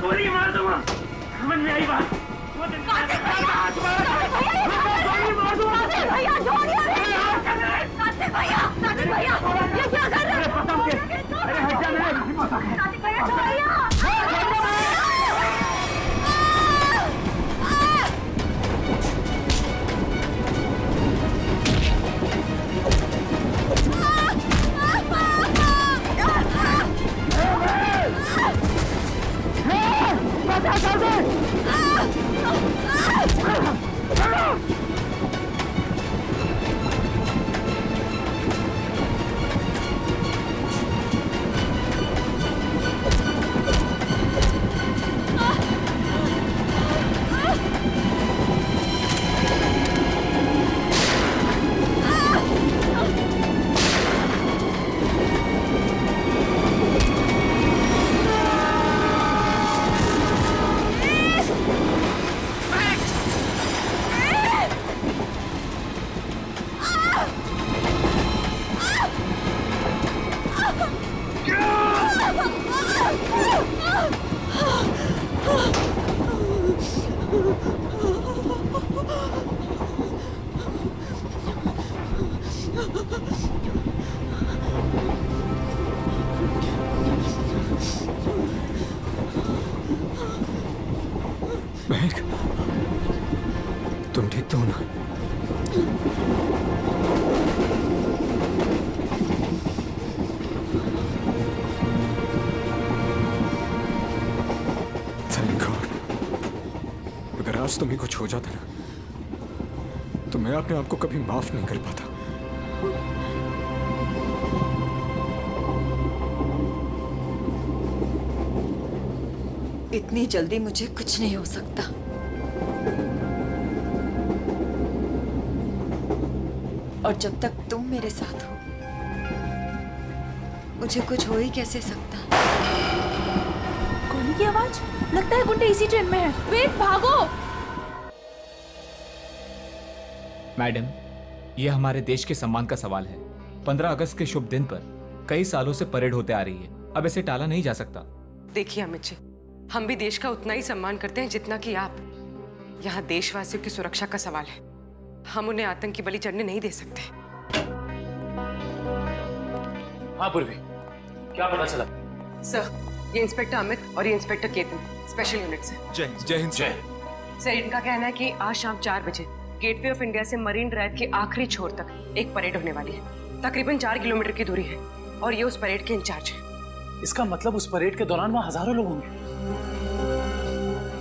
गोली मार दूंगा। समझ में आई बात? कार्तिक भैया, कार्तिक भैया, ये क्या कर रहे हो? अरे हट जा, कार्तिक भैया, महक, तुम ठीक तो हो ना? Thank God. अगर आज तुम्हें कुछ हो जाता ना, तो मैं अपने आप को कभी माफ नहीं कर पाता। इतनी जल्दी मुझे कुछ नहीं हो सकता। और जब तक तुम मेरे साथ हो, मुझे कुछ हो ही कैसे सकता। गोली की आवाज, लगता है गुंडे इसी ट्रेन में है। वेद, भागो। मैडम, यह हमारे देश के सम्मान का सवाल है। 15 अगस्त के शुभ दिन पर कई सालों से परेड होते आ रही है, अब इसे टाला नहीं जा सकता। देखिए अमित जी, हम भी देश का उतना ही सम्मान करते हैं जितना कि आप। यहाँ देशवासियों की सुरक्षा का सवाल है, हम उन्हें आतंकी बलि चढ़ने नहीं दे सकते। हाँ पूर्वी, क्या पता चला? सर, ये इंस्पेक्टर अमित और ये इंस्पेक्टर केतन स्पेशल यूनिट से। जय हिंद। सर, इनका कहना है कि आज शाम 4 बजे गेटवे ऑफ इंडिया से मरीन ड्राइव के आखिरी छोर तक एक परेड होने वाली है। तकरीबन 4 किलोमीटर की दूरी है और ये उस परेड के इंचार्ज है। इसका मतलब उस परेड के दौरान वहाँ हजारों लोग होंगे।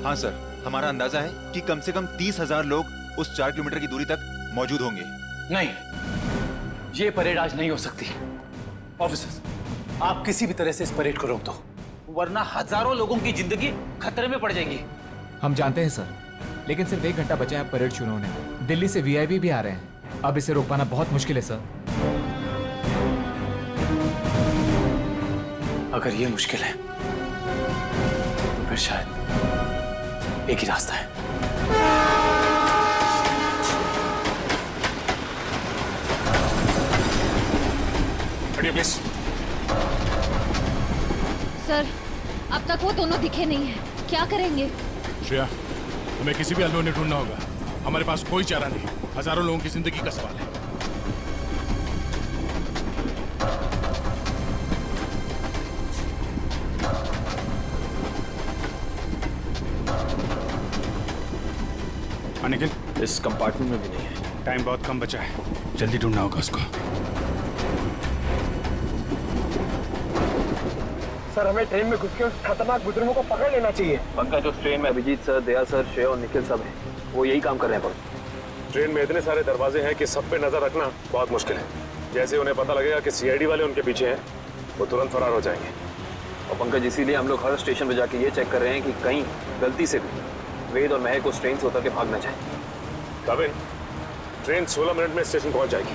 हाँ सर, हमारा अंदाजा है कि कम से कम 30,000 लोग उस 4 किलोमीटर की दूरी तक मौजूद होंगे। नहीं, ये परेड आज नहीं हो सकती। ऑफिसर्स, आप किसी भी तरह से इस परेड को रोक दो, वरना हजारों लोगों की जिंदगी खतरे में पड़ जाएगी। हम जानते हैं सर, लेकिन सिर्फ 1 घंटा बचा है परेड शुरू होने में। दिल्ली से वीआईपी भी आ रहे हैं, अब इसे रोक पाना बहुत मुश्किल है सर। अगर ये मुश्किल है, फिर शायद एक ही रास्ता है। प्लीज। सर, अब तक वो दोनों दिखे नहीं हैं। क्या करेंगे? श्रेया, हमें किसी भी अल्लू ने ढूंढना होगा। हमारे पास कोई चारा नहीं, हजारों लोगों की जिंदगी का सवाल है। निखिल, इस कंपार्टमेंट में भी नहीं है। टाइम बहुत कम बचा है, जल्दी ढूंढना होगा उसको। सर, हमें ट्रेन में घुस के उस खतरनाक बुजुर्गों को पकड़ लेना चाहिए। पंकज, उस ट्रेन में अभिजीत सर, दया सर, श्रेया और निखिल सब हैं। वो यही काम कर रहे हैं। ट्रेन में इतने सारे दरवाजे हैं कि सब पे नजर रखना बहुत मुश्किल है। जैसे उन्हें पता लगेगा कि सीआईडी वाले उनके पीछे हैं, वो तुरंत फरार हो जाएंगे। और पंकज, इसीलिए हम लोग हर स्टेशन पर जाके ये चेक कर रहे हैं कि कहीं गलती से भी वेद और महक उस ट्रेन से उतर के भाग ना जाए। कविन, ट्रेन 16 मिनट में स्टेशन पहुंच जाएगी।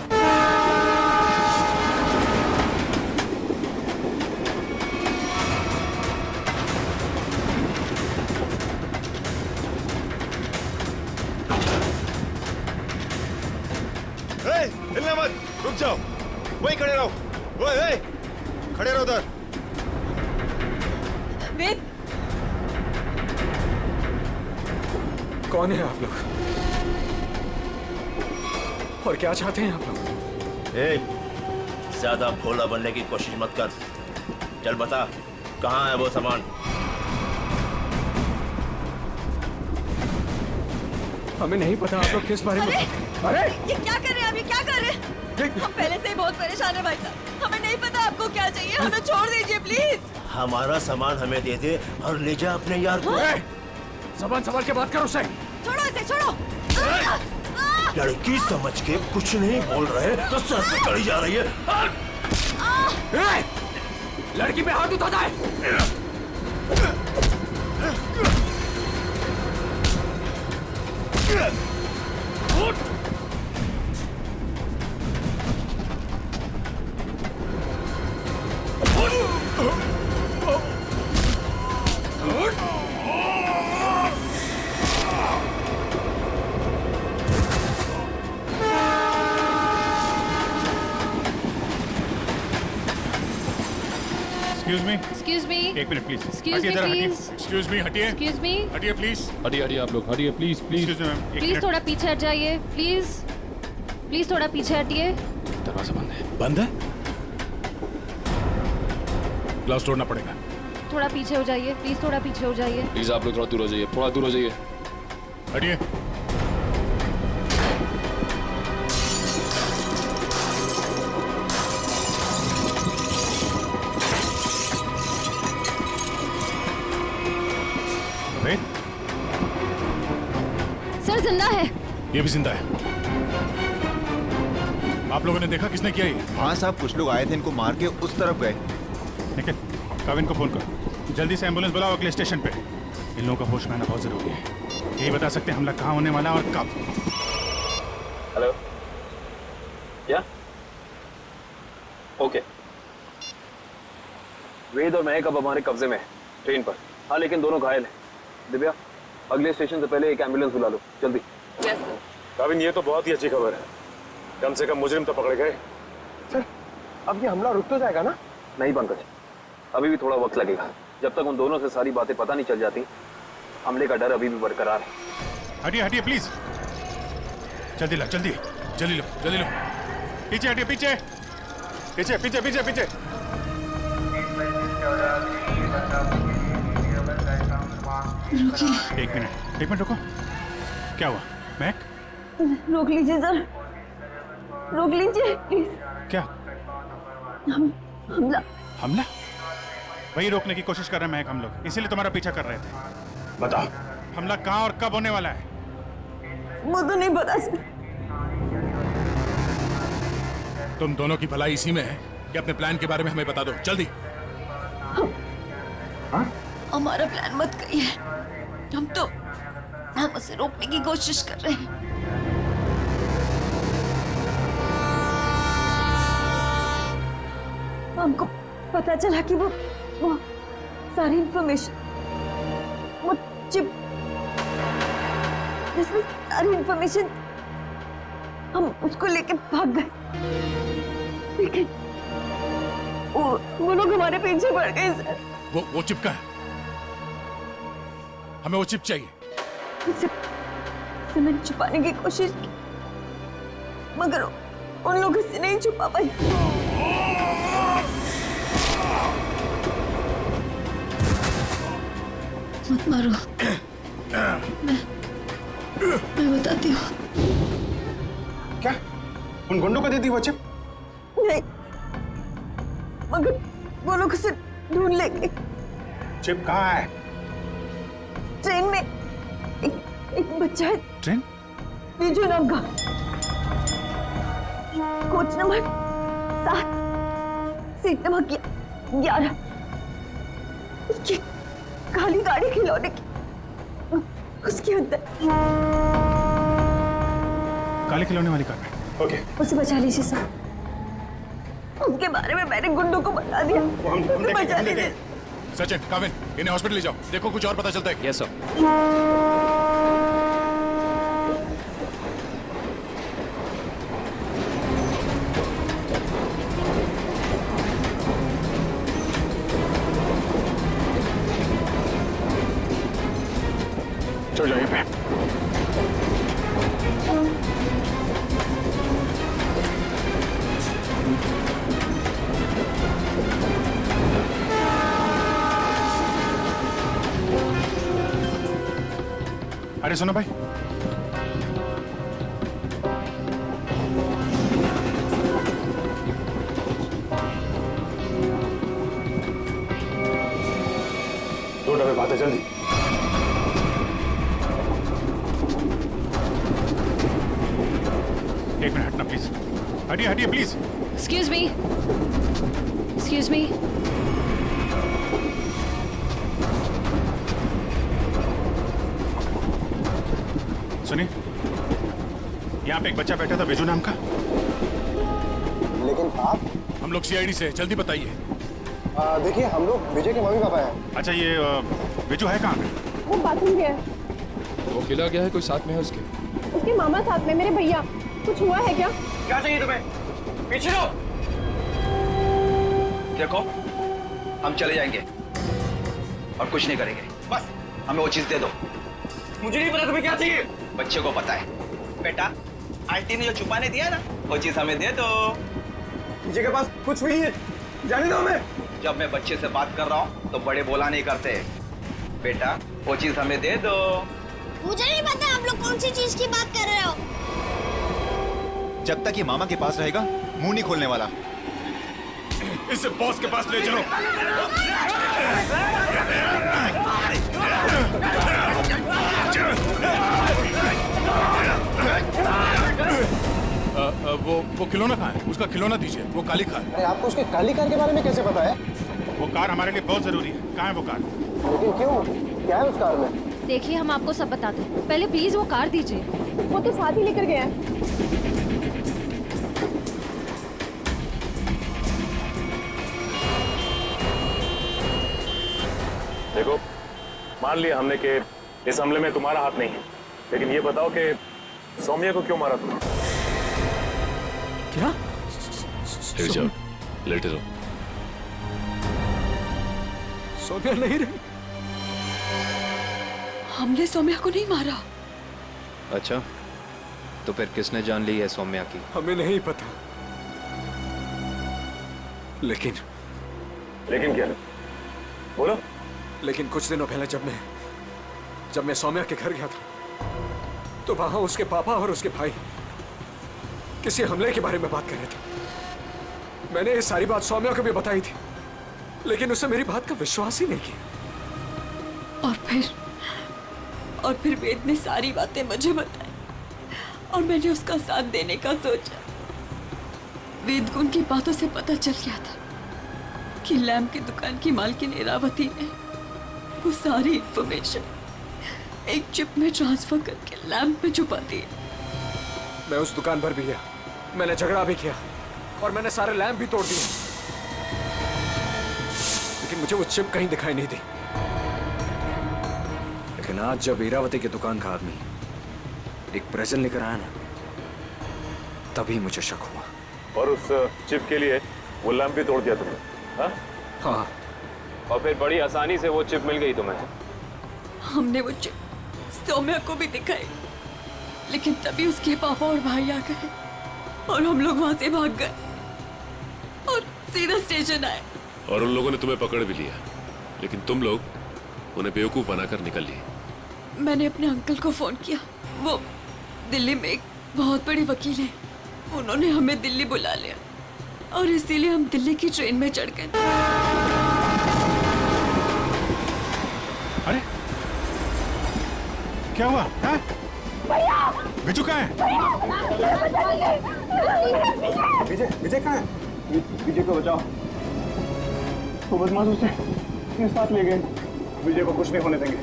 हिलना मत, रुक जाओ, वहीं खड़े रहो। ओए, खड़े रहो उधर। वेद, कौन है आप लोग और क्या चाहते हैं आप लोग? ज्यादा भोला बनने की कोशिश मत कर। चल बता, कहाँ है वो सामान? हमें नहीं पता आप लोग किस बारे में। अरे ये क्या कर रहे हैं आप? ये क्या कर रहे हैं? हम पहले से ही बहुत परेशान है भाई साहब। हमें नहीं पता आपको क्या चाहिए, हमें छोड़ दीजिए प्लीज। हमारा सामान हमें दे दे और ले जा अपने यार को। जबान संभाल के बात करो उससे। छोड़ो इसे, छोड़ो। लड़की समझ के कुछ नहीं बोल रहे तो सर पे चढ़ी जा रही है। लड़की पे हाथ उठाता है। Excuse me. एक minute please. Excuse me, please. Excuse me, हटिए। Excuse me. हटिए प्लीज। हटिए आप लोग हटिए please please. Excuse me ma'am, एक प्लीज मिनट। थोड़ा पीछे हट जाइए, प्लीज। प्लीज थोड़ा पीछे हटिए। दरवाजा बंद है। बंद है? ग्लास तोड़ना पड़ेगा। थोड़ा पीछे हो जाइए, प्लीज थोड़ा पीछे हो जाइए। प्लीज आप लोग थोड़ा दूर हो जाइए, थोड़ा दूर हो जाइए। हटिए। सर जिंदा है। ये भी जिंदा है। आप लोगों ने देखा किसने किया ये? हाँ साहब, कुछ लोग आए थे, इनको मार के उस तरफ गए। निखिल, काविन को फोन कर। जल्दी से एम्बुलेंस बुलाओ अगले स्टेशन पे। इन लोगों का होश में आना बहुत जरूरी है। यही बता सकते हैं हमला कहाँ होने वाला है और कब। हेलो, क्या? ओके। वेद और महक अब हमारे कब्जे में है, ट्रेन पर। हाँ, लेकिन दोनों घायल हैं। दिव्या, अगले स्टेशन से पहले एक एम्बुलेंस बुला लो, जल्दी। Yes sir. काविन, ये तो बहुत ही अच्छी खबर है। कम से कम मुजरिम तो पकड़े गए। सर, अब ये हमला रुक तो जाएगा ना? नहीं पंकज, अभी भी थोड़ा वक्त लगेगा। जब तक उन दोनों से सारी बातें पता नहीं चल जाती, हमले का डर अभी भी बरकरार है। हटिए हटिए प्लीज। जल्दी लो, जल्दी जल्दी लो, जल्दी लो। पीछे हटिए, पीछे पीछे पीछे पीछे पीछे। एक मिनट रुको। क्या हुआ महक? रोक लीजिए सर, रोक लीजिए प्लीज। क्या हमला हमला? वही रोकने की कोशिश कर रहे हैं महक हम लोग, इसीलिए तुम्हारा पीछा कर रहे थे। बताओ, हमला कहाँ और कब होने वाला है? वो तो नहीं पता सर। तुम दोनों की भलाई इसी में है कि अपने प्लान के बारे में हमें बता दो, जल्दी। हमारा प्लान मत कहिए, हम उसे रोकने की कोशिश कर रहे हैं। हमको पता चला कि वो सारी इंफॉर्मेशन, वो चिप जिसमें सारी इंफॉर्मेशन, हम उसको लेके भाग गए। लेकिन वो लोग हमारे पीछे पड़ गए सर। वो चिप का है, हमें वो चिप चाहिए। इसे मैंने छुपाने की कोशिश की, मगर उन लोगों से नहीं छुपा पाई। मत मारो, मैं बताती हूँ। क्या उन गुंडों को दे दी वो चिप? नहीं, मगर वो लोग उसे ढूंढ लेंगे। चिप कहाँ है? ट्रेन में एक बच्चा है, ट्रेन? बीजू नाम का, कोच नंबर 7, सीट नंबर 11। उसकी काली गाड़ी खिलौने की, उसके अंदर। काले खिलौने वाली कार में। ओके, उसे बचा लीजिए सर। उसके बारे में मैंने गुंडों को बता दिया, उसे बचा लीजिए। सचिन, काविन, इन्हें हॉस्पिटल ले जाओ, देखो कुछ और पता चलता है। Yes sir. चल जाइए पे। अरे सुनो भाई, दो डब्बे बात है, जल्दी। एक मिनट हटना प्लीज, हटिए हटिए please. Excuse me, excuse me. सुनिए, यहाँ पे एक बच्चा बैठा था बेजू नाम का। लेकिन आप? हम लोग सीआईडी से, जल्दी बताइए। देखिए, हम लोग विजय के मम्मी पापा हैं। अच्छा, ये बेजू है कहाँ पे? वो बाथरूम गया है। वो खिला गया है, कोई साथ में है उसके? उसके मामा साथ में, मेरे भैया। कुछ हुआ है क्या? क्या चाहिए तुम्हें? पीछे रहो। देखो, हम चले जाएंगे और कुछ नहीं करेंगे, बस हमें वो चीज दे दो। मुझे नहीं पता तुम्हें क्या चाहिए। बच्चे को पता है। बेटा, आंटी ने जो छुपाने दिया ना, वो चीज हमें दे दो। विजय के पास कुछ भी नहीं है, जाने दो हमें। जब मैं बच्चे से बात कर रहा हूँ तो बड़े बोला नहीं करते। बेटा, वो चीज हमें दे दो। मुझे नहीं पता आप लोग कौन सी चीज की बात कर रहे हो। जब तक ये मामा के पास रहेगा, मुंह नहीं खोलने वाला। इसे बॉस के पास ले चलो। वो खिलौना कहाँ है? उसका खिलौना दीजिए, वो काली कार। अरे आपको उसके काली कार के बारे में कैसे पता है? वो कार हमारे लिए बहुत जरूरी है। कहाँ है वो कार? लेकिन क्यों? क्या है उस कार में? देखिए, हम आपको सब बताते हैं। पहले प्लीज वो कार दीजिए। वो तो साथ ही लेकर गया है। देखो, मान लिया हमने कि इस हमले में तुम्हारा हाथ नहीं है, लेकिन ये बताओ कि सौम्या को क्यों मारा तुमने? क्या? लेट जाओ, लेटे रहो। सौम्या नहीं रही। हमने सौम्या को नहीं मारा। अच्छा, तो फिर किसने जान ली है सौम्या की? हमें नहीं पता, लेकिन क्या? बोलो। लेकिन कुछ दिनों पहले जब मैं सौम्या के घर गया था, तो वहां उसके पापा और उसके भाई किसी हमले के बारे में बात कर रहे थे। मैंने ये सारी बात सौम्या को भी बताई थी, लेकिन उसने मेरी बात का विश्वास ही नहीं किया। और फिर वेद ने सारी बातें मुझे बताई और मैंने उसका साथ देने का सोचा। वेद को उनकी बातों से पता चल गया था कि लैम्प की दुकान की मालकिन इरावती ने वो सारी इंफॉर्मेशन एक चिप में ट्रांसफर करके लैम्प में छुपा दी। मैं उस दुकान पर भी गया, मैंने झगड़ा भी किया और मैंने सारे लैम्प भी तोड़ दिए, लेकिन मुझे वो चिप कहीं दिखाई नहीं दी। लेकिन आज जब इरावती की दुकान का आदमी एक प्रेजेंट लेकर आया ना, तभी मुझे शक हुआ। और उस चिप के लिए वो लैम्प भी तोड़ दिया तुमने? हाँ। और फिर बड़ी आसानी से वो चिप मिल गई तुम्हें? हमने वो चिप सौम्या को भी दिखाई, लेकिन तभी उसके पापा और भाई आ गए और हम लोग वहां से भाग गए और सीधा स्टेशन आए। और उन लोगों ने तुम्हें पकड़ भी लिया, लेकिन तुम लोग उन्हें बेवकूफ बनाकर निकल लिए। मैंने अपने अंकल को फोन किया, वो दिल्ली में एक बहुत बड़ी वकील है, उन्होंने हमें दिल्ली बुला लिया और इसीलिए हम दिल्ली की ट्रेन में चढ़ गए। अरे क्या हुआ? बिजू कहाँ है? विजय कहाँ है? विजय को बचाओ। वो बदमाश उसे अपने साथ ले गए। विजय को कुछ नहीं होने देंगे।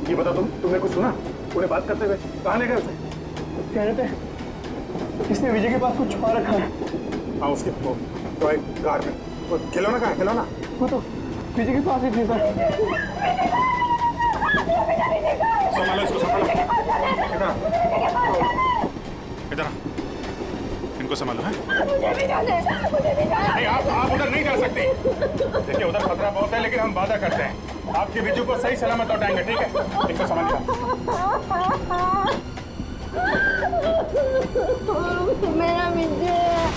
ये बता, तुमने कुछ सुना? उन्हें बात करते हुए कहाँ ले गए उसे? कह रहे थे इसने विजय के पास कुछ छुपा रखा है। हाँ, उसके टॉय कार में। वो खिलौना कहाँ है? खिलौना वो तो विजय के पास ही थी सर। संभालो इसको, संभालो। इधर इनको संभालो। है नहीं, आप उधर नहीं जा सकते। देखिए, उधर खतरा बहुत है, लेकिन हम वादा करते हैं आपके बिजू को सही सलामत लौटाएंगे, ठीक है? इनको संभालिए। मेरा विजय।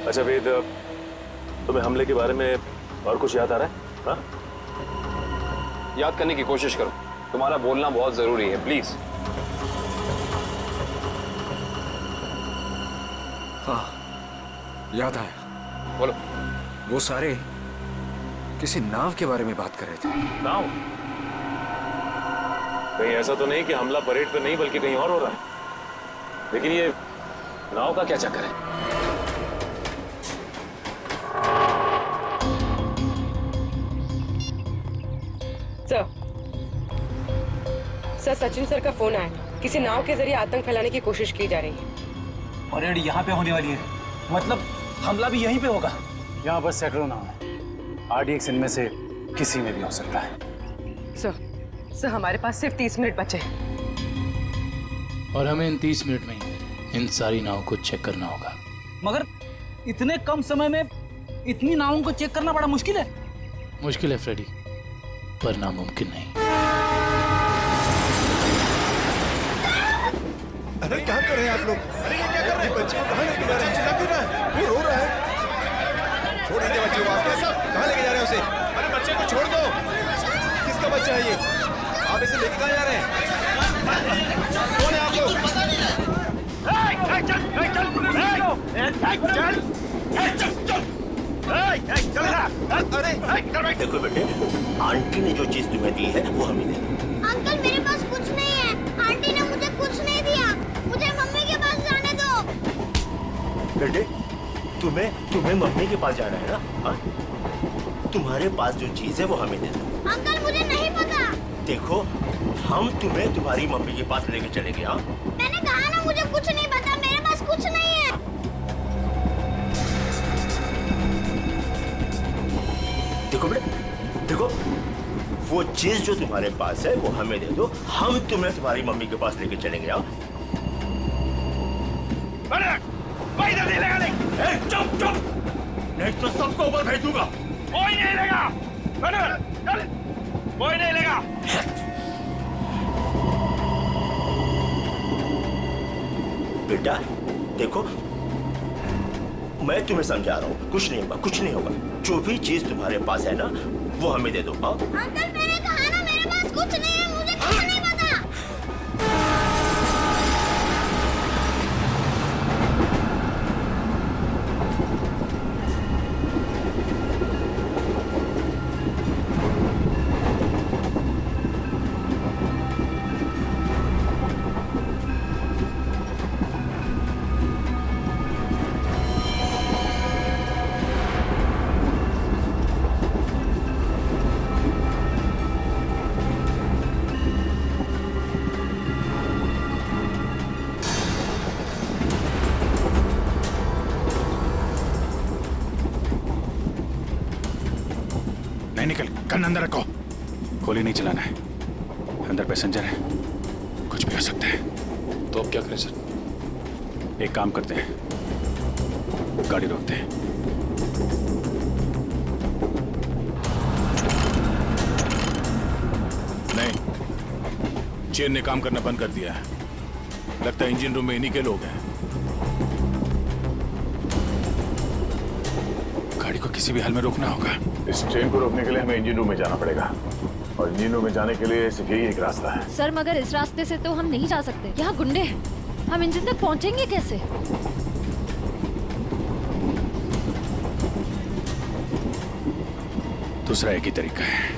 अच्छा वेद, तुम्हें हमले के बारे में और कुछ याद आ रहा है? हाँ? याद करने की कोशिश करो। तुम्हारा बोलना बहुत जरूरी है, प्लीज। हाँ, याद आया। बोलो। वो सारे किसी नाव के बारे में बात कर रहे थे। नाव? कहीं ऐसा तो नहीं कि हमला परेड पे नहीं बल्कि कहीं और हो रहा है? लेकिन ये नाव का क्या चक्कर है? सर, सचिन सर का फोन आया। किसी नाव के जरिए आतंक फैलाने की कोशिश की जा रही है। परेड यहाँ पे होने वाली है, मतलब हमला भी यहीं पे होगा। यहाँ बस सैकड़ों नाव है, RDX इनमें से किसी में भी हो सकता है। सर हमारे पास सिर्फ 30 मिनट बचे हैं। और हमें इन 30 मिनट में इन सारी नाव को चेक करना होगा। मगर इतने कम समय में इतनी नावों को चेक करना बड़ा मुश्किल है। मुश्किल है फ्रेडी, पर नामुमकिन नहीं। अरे क्या कर रहे हैं आप लोग? अरे ये क्या कर रहे हैं? बच्चे को कहाँ लेके जा रहे हैं? चिल्ला क्यों रहा है? वो रो रहा है। छोड़ दीजिए बच्चे को। आप सब कहाँ लेके जा रहे हैं उसे? अरे बच्चे को छोड़ दो। किसका बच्चा है ये? आप इसे लेके कहाँ जा रहे हैं? कौन है आप लोग? देखो बेटे, आंटी ने जो चीज तुम्हें दी है वो हमें दे दो। अंकल मेरे पास कुछ नहीं है। आंटी ने मुझे कुछ नहीं दिया। मुझे मम्मी के पास जाने दो। बेटे, तुम्हें मम्मी के पास जाना है ना? हाँ? तुम्हारे पास जो चीज है वो हमें दे दो। अंकल मुझे नहीं पता। देखो, हम तुम्हें तुम्हारी मम्मी के पास लेके चलेंगे। हाँ? मैंने कहा ना मुझे कुछ नहीं पता। मेरे पास कुछ नहीं है। देखो बेटे, देखो, वो चीज जो तुम्हारे पास है वो हमें दे दो। हम तुम्हें तुम्हारी मम्मी के पास लेके चलेंगे। हाँ? चुप चुप, नहीं तो सबको ऊपर भेज दूंगा। कोई नहीं लेगा। चल, कोई नहीं लेगा। बेटा देखो, मैं तुम्हें समझा रहा हूँ, कुछ नहीं होगा, कुछ नहीं होगा। जो भी चीज तुम्हारे पास है ना वो हमें दे दो। हाँ? अंकल मैंने कहा ना मेरे पास कुछ नहीं है। मुझे कुछ नहीं पता। नहीं, निकल, गन अंदर रखो। गोली नहीं चलाना है। अंदर पैसेंजर है, कुछ भी हो सकता है। तो अब क्या करें सर? एक काम करते हैं, गाड़ी रोकते हैं। नहीं, चेन ने काम करना बंद कर दिया है। लगता है इंजन रूम में इन्हीं के लोग हैं। गाड़ी को किसी भी हाल में रोकना होगा। इस ट्रेन को रोकने के लिए हमें इंजन रूम में जाना पड़ेगा, और इंजन रूम में जाने के लिए सिर्फ यही एक रास्ता है। सर मगर इस रास्ते से तो हम नहीं जा सकते। यहाँ गुंडे हैं, हम इंजन तक पहुँचेंगे कैसे? दूसरा एक ही तरीका है,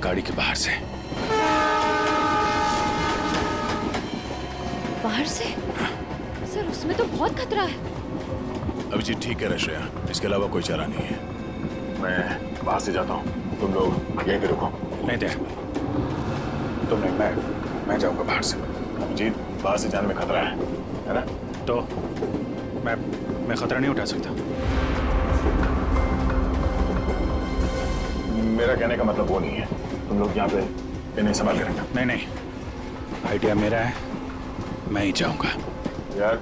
गाड़ी के बाहर से। बाहर से? सर उसमें तो बहुत खतरा है। अभिजीत ठीक है रश्या, इसके अलावा कोई चारा नहीं है। मैं बाहर से जाता हूँ, तुम लोग यहीं पे रुको। नहीं दे, तुम नहीं, मैं जाऊंगा बाहर से। अभिजीत, बाहर से जाने में खतरा है ना? तो मैं खतरा नहीं उठा सकता। मेरा कहने का मतलब वो नहीं है। तुम लोग यहाँ पे इन्हें संभाल के रखना। नहीं, आइडिया मेरा है, मैं ही जाऊंगा। यार,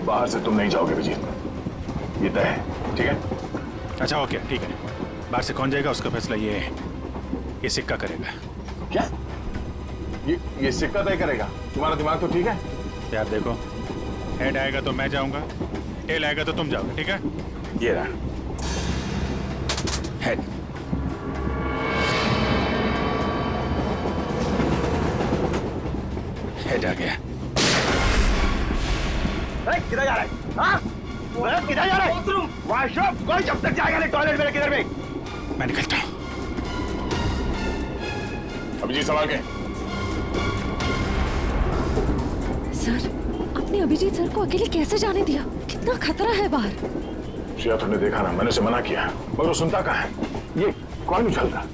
बाहर से तुम नहीं जाओगे अभिजीत, ये तय है, ठीक है? अच्छा ओके, ठीक है। बाहर से कौन जाएगा उसका फैसला ये सिक्का करेगा। क्या? ये सिक्का तय करेगा? तुम्हारा दिमाग तो ठीक है? यार देखो, हेड आएगा तो मैं जाऊंगा, टेल आएगा तो तुम जाओगे, ठीक है? ये रहा हेड। हेड आ गया। किधर जा रहा है? हाँ? किधर जा रहा है? वॉशरूम कोई जब तक जाएगा नहीं टॉयलेट में किधर में? मैं निकलता हूँ। अभिजीत संभाल के। सर, आपने अभिजीत सर को अकेले कैसे जाने दिया? कितना खतरा है बाहर। श्रेया तुमने देखा ना, मैंने उसे मना किया मगर वो सुनता कहाँ है। ये कौन उछलता?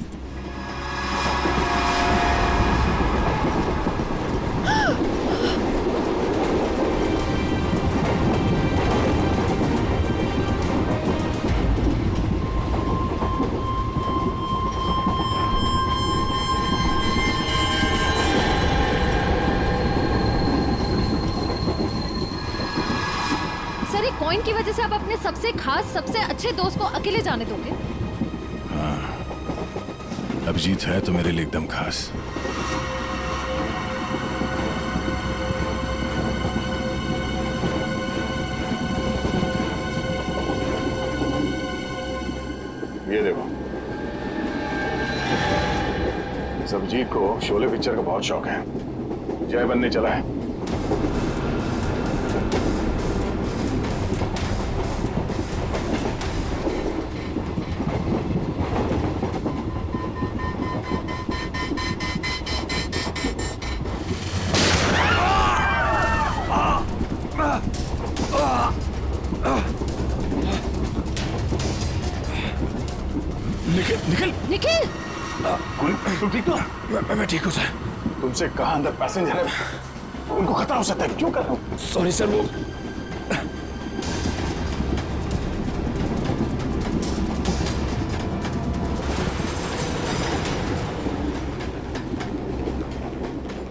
सर, एक कॉइन की वजह से आप अपने सबसे खास, सबसे अच्छे दोस्त को अकेले जाने दोगे? हाँ, अभिजीत है तो मेरे लिए एकदम खास। ये देखो, इस अभिजीत को शोले पिक्चर का बहुत शौक है। जय बनने चला है। निखिल निखिल तुम ठीक हो? मैं ठीक हूँ सर। तुमसे कहा अंदर पैसेंजर है, उनको खतरा हो सकता है। क्यों कर रहे हो? सॉरी सर, वो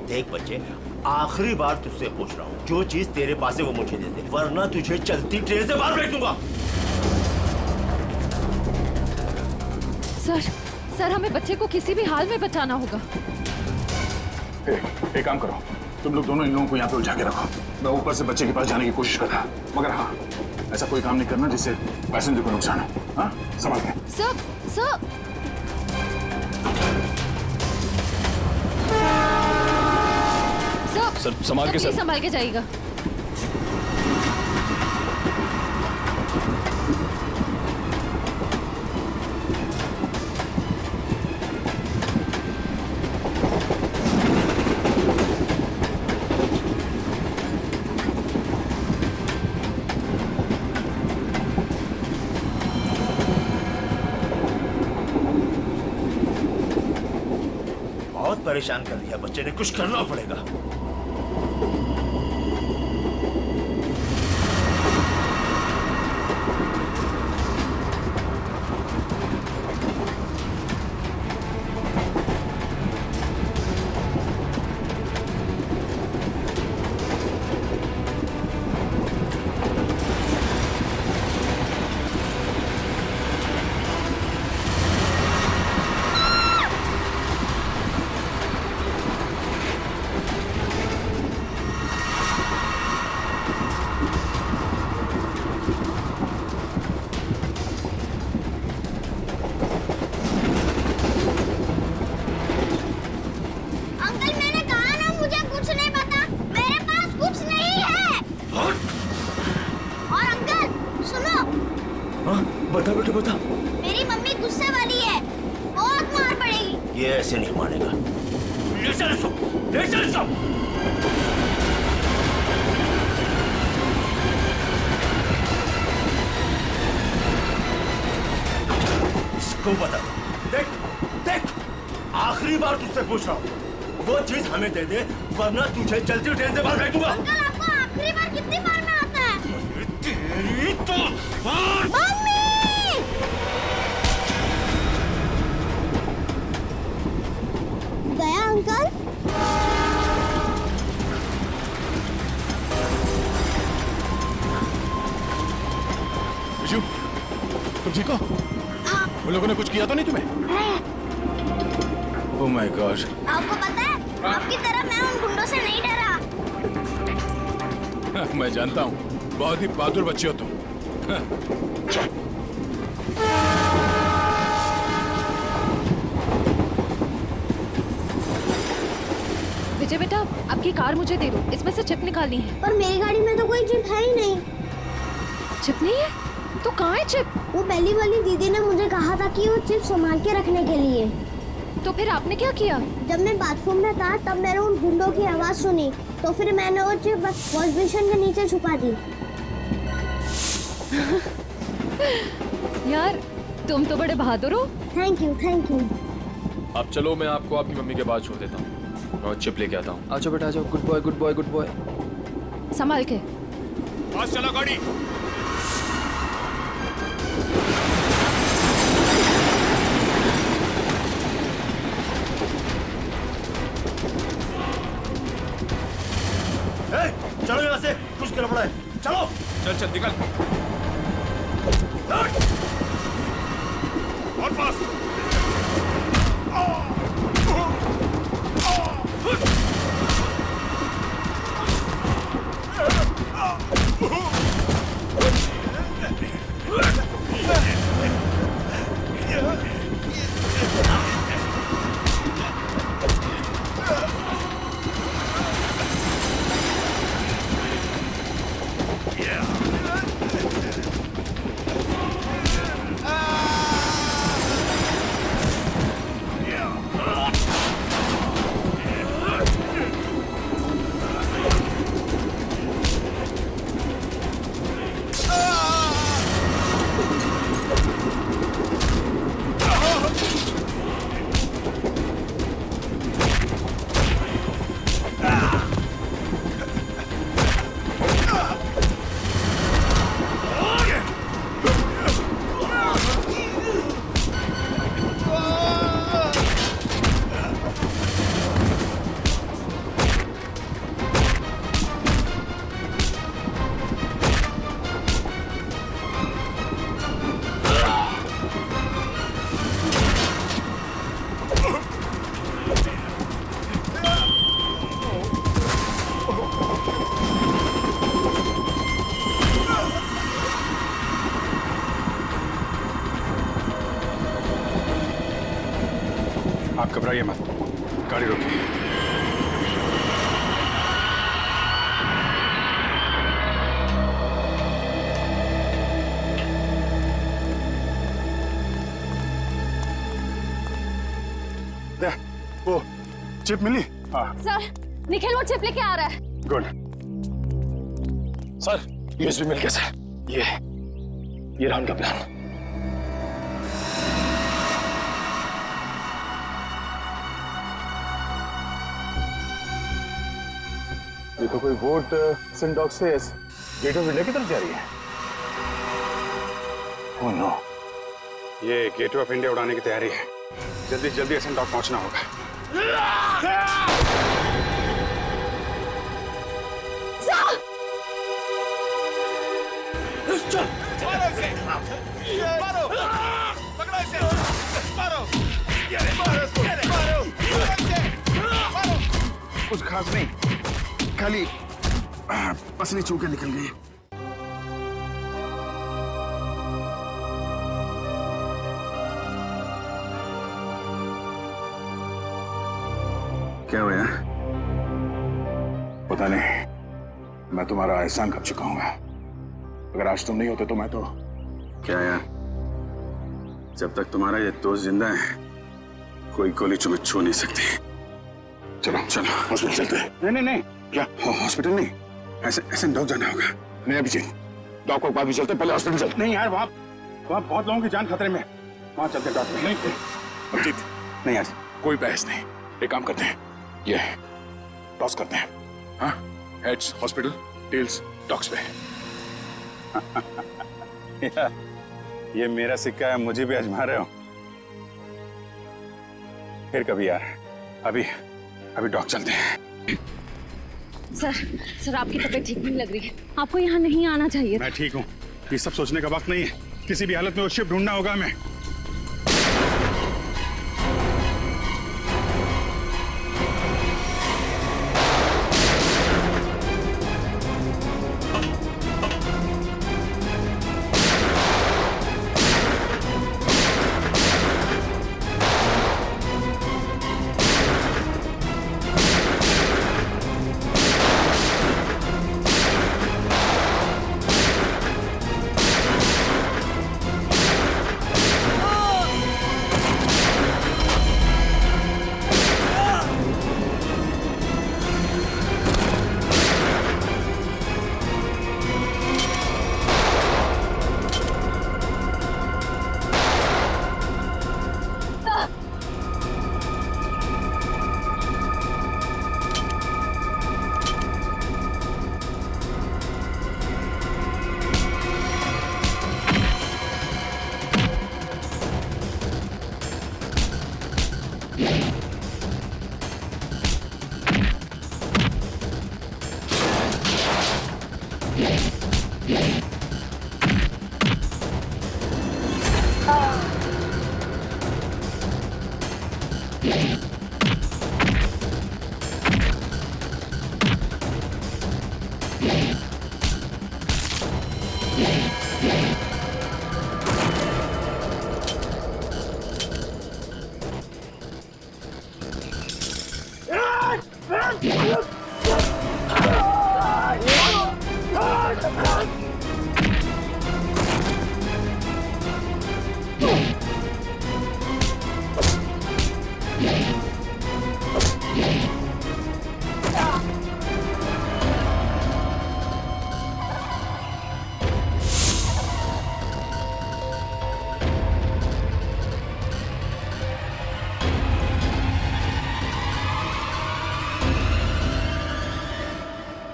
देख बच्चे, आखिरी बार तुझसे पूछ रहा हूँ, जो चीज तेरे पास है वो मुझे दे दे, वरना तुझे चलती ट्रेन से बाहर फेंक दूंगा। सर, हमें बच्चे को किसी भी हाल में बचाना होगा। एक काम करो, तुम लोग दोनों इन लोगों को यहाँ पे उलझा के रखो। मैं ऊपर से बच्चे के पास जाने की कोशिश करता, मगर हाँ, ऐसा कोई काम नहीं करना जिससे पैसेंजर को नुकसान हो। हाँ, संभाल के। सर संभाल के। प्लीज संभाल के जाइएगा। बहुत परेशान कर दिया बच्चे ने, कुछ करना पड़ेगा। बता बेटा बता। मेरी मम्मी गुस्से वाली है, बहुत मार पड़ेगी। ये ऐसे नहीं मानेगा। ले चल इसको, ले चल इसको। इसको बता, देख देख, आखिरी बार तुझसे पूछ रहा हूँ, वो चीज हमें दे दे वरना तुझे चलती ट्रेन से बाहर फेंक दूंगा। अंकल आपको आखिरी बार कितनी बार में आता है? तेरी तो मम्मी! गया अंकल? विशु, तुम ठीक हो? उन लोगों ने कुछ किया तो नहीं तुम्हें? Oh my God. आपको पता है, आपकी तरह मैं उन गुंडों से नहीं डरा। मैं जानता हूँ, बहुत ही बहादुर बच्चे हो तुम। विजय बेटा, आपकी कार मुझे दे दो, इसमें से चिप निकालनी है। पर मेरी गाड़ी में तो कोई चिप है ही नहीं। चिप नहीं है? तो कहाँ है चिप? वो पहली वाली दीदी ने मुझे कहा था कि वो चिप संभाल के रखने के लिए। तो फिर आपने क्या किया? जब मैं बाथरूम में था तब मैंने उन गुंडों की आवाज सुनी, तो फिर मैंने वो चिप वॉश बेसिन के नीचे छुपा दी। यार तुम तो बड़े बहादुर हो। Thank you, thank you. अब चलो, मैं आपको आपकी मम्मी के पास छोड़ देता हूँ और चिप लेके आता हूँ। आ जाओ बेटा, आ जाओ। Good boy, good boy, good boy. संभाल के। पास चला गाड़ी। चलो यहाँ से, कुछ गड़बड़ है। चलो चल चल निकल। और फास्ट। आप घबराइए मत, गाड़ी रोकिए। वो चिप मिली? हाँ सर, निखिल वो चिप लेके आ रहा है। गुड। सर, यूएसबी मिल गया सर। ये रहा उनका प्लान। ये तो कोई बोट सिंडॉक से गेट ऑफ इंडिया की तरफ जा रही है। ओह नो, ये गेट ऑफ इंडिया उड़ाने की तैयारी है। जल्दी जल्दी सिंडॉक पहुंचना होगा। कुछ खास नहीं, खाली पसली चूके निकल गई। क्या हुआ? पता नहीं, मैं तुम्हारा एहसान कब चुकाऊंगा। अगर आज तुम नहीं होते तो मैं तो क्या यार, जब तक तुम्हारा ये दोस्त जिंदा है कोई गोली तुम्हें छू नहीं सकती। चलो चलो हॉस्पिटल चलते हैं। नहीं नहीं नहीं, क्या हॉस्पिटल नहीं, ऐसे डॉग जाना होगा। नहीं अभिजीत, डॉग को बाद भी चलते, पहले हॉस्पिटल चलते। नहीं यार, वहाँ बहुत लोगों की जान खतरे में, वहाँ चलते डॉक्टर। नहीं अभिजीत, नहीं यार, कोई बहस नहीं। एक काम करते हैं, ये टॉस करते हैं। हाँ, हेड्स हॉस्पिटल, टेल्स डॉग्स पे। ये मेरा सिक्का है, मुझे भी आजमा रहे हो। फिर कभी यार, अभी डॉग चलते हैं। सर आपकी तबीयत ठीक नहीं लग रही है, आपको यहाँ नहीं आना चाहिए। मैं ठीक हूँ, ये सब सोचने का वक्त नहीं है। किसी भी हालत में वो शिप ढूंढना होगा हमें।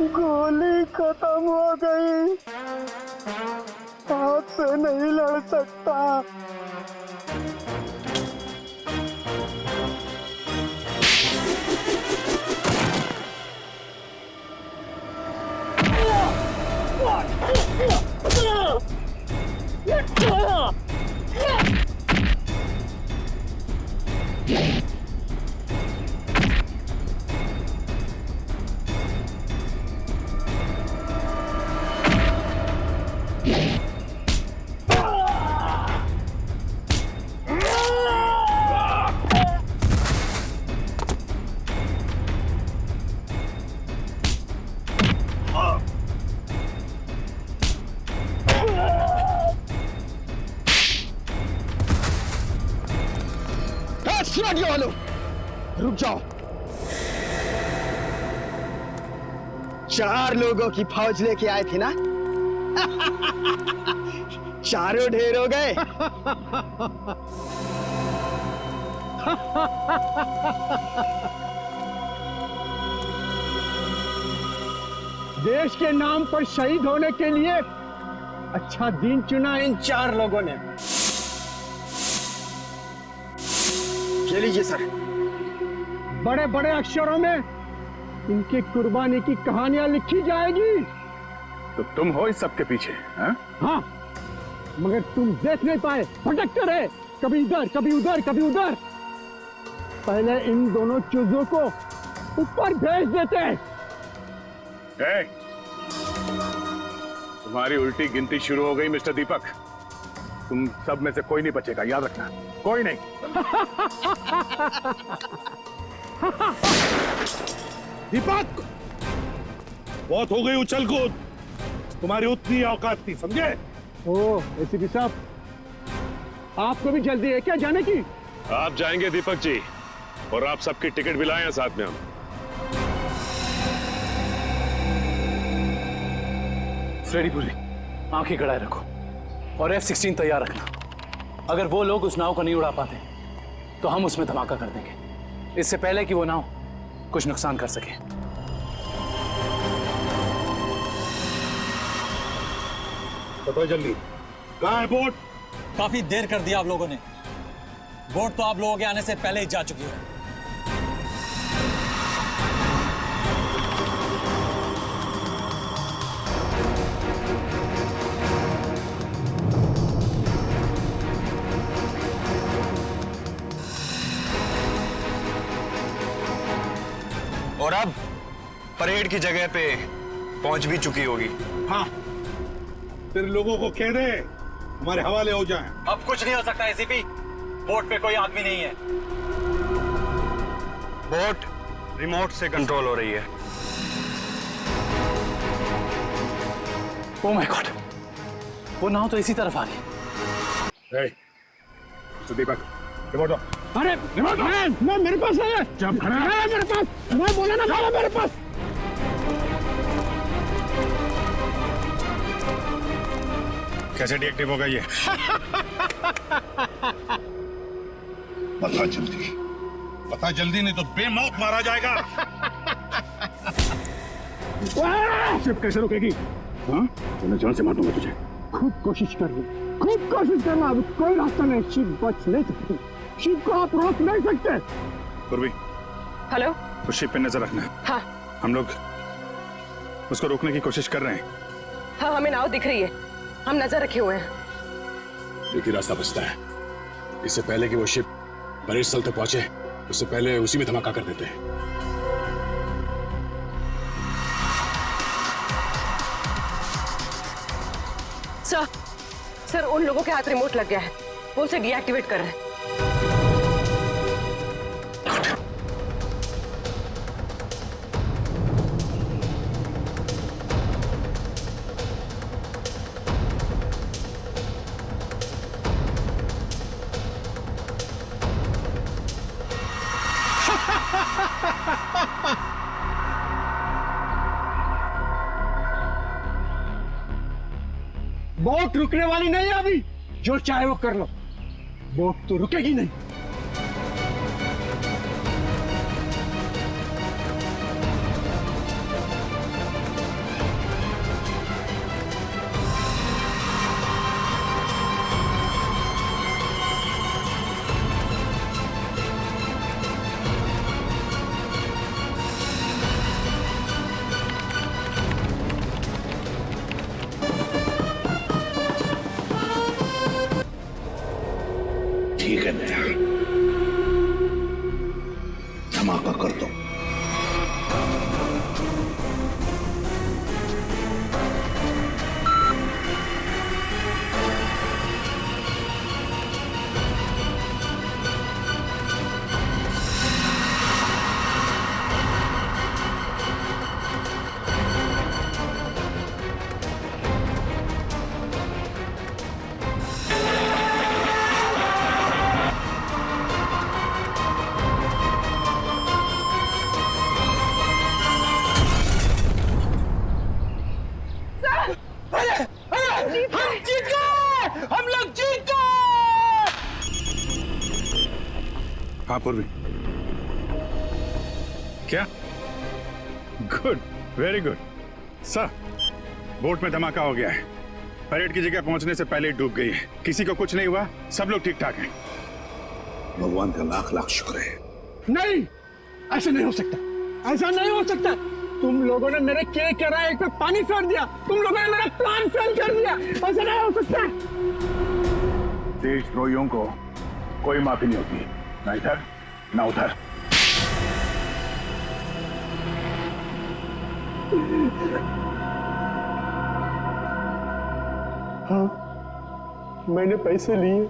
गोली खत्म हो गई, आपसे नहीं लड़ सकता। वालों, रुक जाओ। 4 लोगों की फौज लेके आए थे ना? चारों ढेर हो गए। देश के नाम पर शहीद होने के लिए अच्छा दिन चुना इन 4 लोगों ने। ये लीजिए सर, बड़े बड़े अक्षरों में इनकी कुर्बानी की कहानियां लिखी जाएगी। तो तुम हो इस सब के पीछे? हाँ, मगर तुम देख नहीं पाए, भटकते रहे, कभी इधर कभी उधर कभी उधर। पहले इन दोनों चूजों को ऊपर भेज देते। तुम्हारी उल्टी गिनती शुरू हो गई मिस्टर दीपक। तुम सब में से कोई नहीं बचेगा, याद रखना, कोई नहीं। दीपक, बहुत हो गई उछल कूद, तुम्हारी उतनी औकात थी, समझे? ओह एसीपी साहब, आपको भी जल्दी है क्या जाने की? आप जाएंगे दीपक जी, और आप सबकी टिकट भी लाए हैं साथ में हम। फ्रेडी पुरी, आंखें गड़ाए रखो और F-16 तैयार रखना। अगर वो लोग उस नाव को नहीं उड़ा पाते तो हम उसमें धमाका कर देंगे, इससे पहले कि वो नाव कुछ नुकसान कर सके। बताओ जल्दी, कहाँ है बोट? काफी देर कर दिया आप लोगों ने। बोट तो आप लोगों के आने से पहले ही जा चुकी है। और अब परेड की जगह पे पहुंच भी चुकी होगी। हाँ, फिर लोगों को कह दे हमारे हवाले हो जाएं। अब कुछ नहीं हो सकता एसीपी, बोट पे कोई आदमी नहीं है। बोट रिमोट से कंट्रोल हो रही है। ओह माय गॉड, वो नाव तो इसी तरफ आ रही है। दीपक, रिमोट दो। अरे मैं मेरे पास है। जब खड़ा है मेरे पास, मैं बोला ना था मेरे पास। कैसे डीएक्टिव होगा ये? बता जल्दी नहीं तो बेमौत मारा जाएगा। शिप कैसे रुकेगी? हाँ, मैं जान से मार दूंगा तुझे। खूब कोशिश कर लो, खूब कोशिश करना, अब कोई रास्ता नहीं, शिप बच नहीं सकती। शिप को आप रोक नहीं सकते। पूर्वी, हेलो, तो शिप पे नजर रखना। हाँ, हम लोग उसको रोकने की कोशिश कर रहे हैं। हाँ, हमें नाव दिख रही है, हम नजर रखे हुए हैं। देखिए रास्ता बचता है, इससे पहले कि वो शिप परेड स्थल तक पहुंचे, उससे पहले उसी में धमाका कर देते हैं। सर, उन लोगों के हाथ रिमोट लग गया है, वो उसे डीएक्टिवेट कर रहे हैं। बोट रुकने वाली नहीं है अभी, जो चाहे वो कर लो, बोट तो रुकेगी नहीं। ठीक है नया, धमाका कर दो। हाँ पूर्वी, क्या? Good, very good sir. Boat में धमाका हो गया है, परेड की जगह पहुंचने से पहले डूब गई है, किसी को कुछ नहीं हुआ, सब लोग ठीक ठाक हैं। भगवान का लाख लाख शुक्र है। नहीं, ऐसा नहीं हो सकता, ऐसा नहीं हो सकता। तुम लोगों ने मेरे KK पे पानी फेर दिया, तुम लोगों ने मेरा प्लान फेल कर दिया, ऐसा नहीं हो सकता। देशद्रोहियों को कोई माफी नहीं होती, ना इधर ना उधर। हाँ, मैंने पैसे लिए,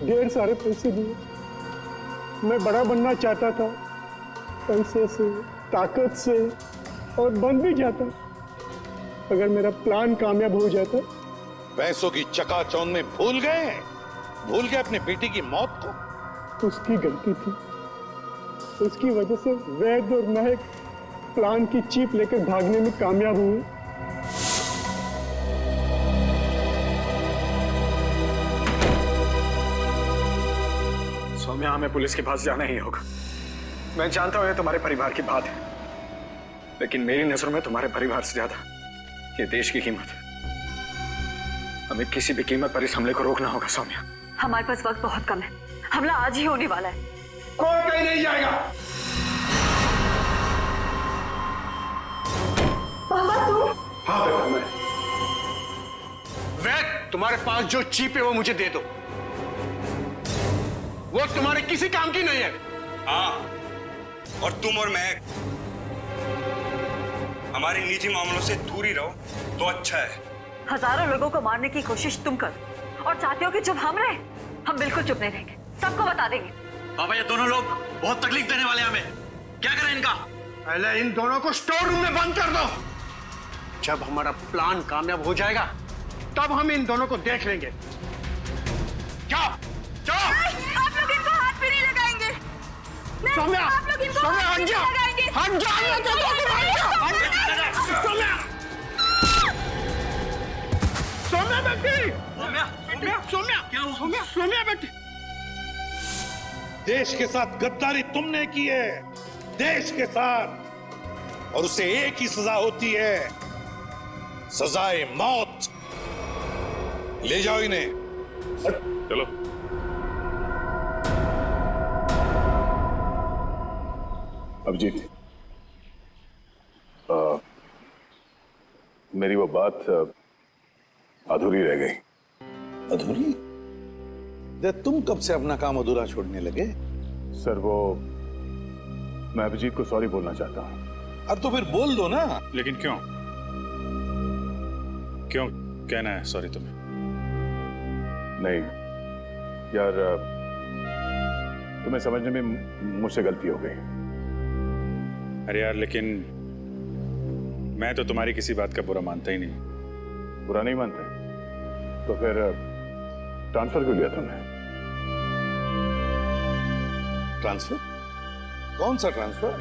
ढेर सारे पैसे लिए। मैं बड़ा बनना चाहता था, पैसे से, ताकत से, और बन भी जाता अगर मेरा प्लान कामयाब हो जाता। पैसों की चकाचौंध में भूल गए अपनी बेटी की मौत को। उसकी गलती थी, उसकी वजह से वैद और महक प्लान की चीप लेकर भागने में कामयाब हुए। सौम्या, हमें पुलिस के पास जाना ही होगा। मैं जानता हूं ये तुम्हारे परिवार की बात है, लेकिन मेरी नजरों में तुम्हारे परिवार से ज्यादा ये देश की कीमत है। हमें किसी भी कीमत पर इस हमले को रोकना होगा सौम्या। हमारे पास वक्त बहुत कम है, हमला आज ही होने वाला है। कोई कहीं नहीं जाएगा। पापा तुम? हाँ बेटा, मैं। वैद, तुम्हारे पास जो चीप है वो मुझे दे दो, वो तुम्हारे किसी काम की नहीं है। हाँ, और तुम और मैं हमारे निजी मामलों से दूर ही रहो तो अच्छा है। हजारों लोगों को मारने की कोशिश तुम करो और चाहते हो कि चुप हम रहे? हम बिल्कुल चुप नहीं रहेंगे, सबको बता देंगे। पापा, ये दोनों लोग बहुत तकलीफ देने वाले हैं हमें, क्या करें इनका? पहले इन दोनों को स्टोर रूम में बंद कर दो। जब हमारा प्लान कामयाब हो जाएगा तब हम इन दोनों को देख लेंगे। जाओ जाओ। आप लोग इनको हाथ भी नहीं लगाएंगे। सौम्या, आप लोग इनको सौम्या, हाथ भी हट जा, नहीं लगाएंगे। हट जा, मैं तो सौम्या, सौम्या बेटी, सौम्या, क्या हुआ? सौम्या बेटी। देश के साथ गद्दारी तुमने की है, देश के साथ, और उसे एक ही सजा होती है, सजाए मौत। ले जाओ इन्हें। चलो। अभिजीत, मेरी वो बात अधूरी रह गई। अधूरी? तुम कब से अपना काम अधूरा छोड़ने लगे? सर, वो मैं अभिजीत को सॉरी बोलना चाहता हूँ। अब तो फिर बोल दो ना। लेकिन क्यों क्यों कहना है सॉरी तुम्हें? नहीं यार, तुम्हें समझने में मुझसे गलती हो गई। अरे यार, लेकिन मैं तो तुम्हारी किसी बात का बुरा मानता ही नहीं। बुरा नहीं मानते तो फिर ट्रांसफर क्यों लिया तुमने? ट्रांसफर? कौन सा ट्रांसफर?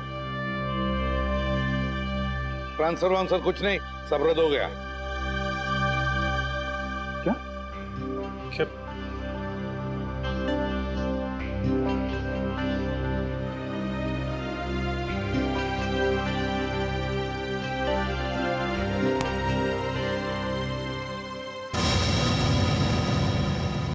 ट्रांसफर वांसफर कुछ नहीं, सब रद्द हो गया। क्या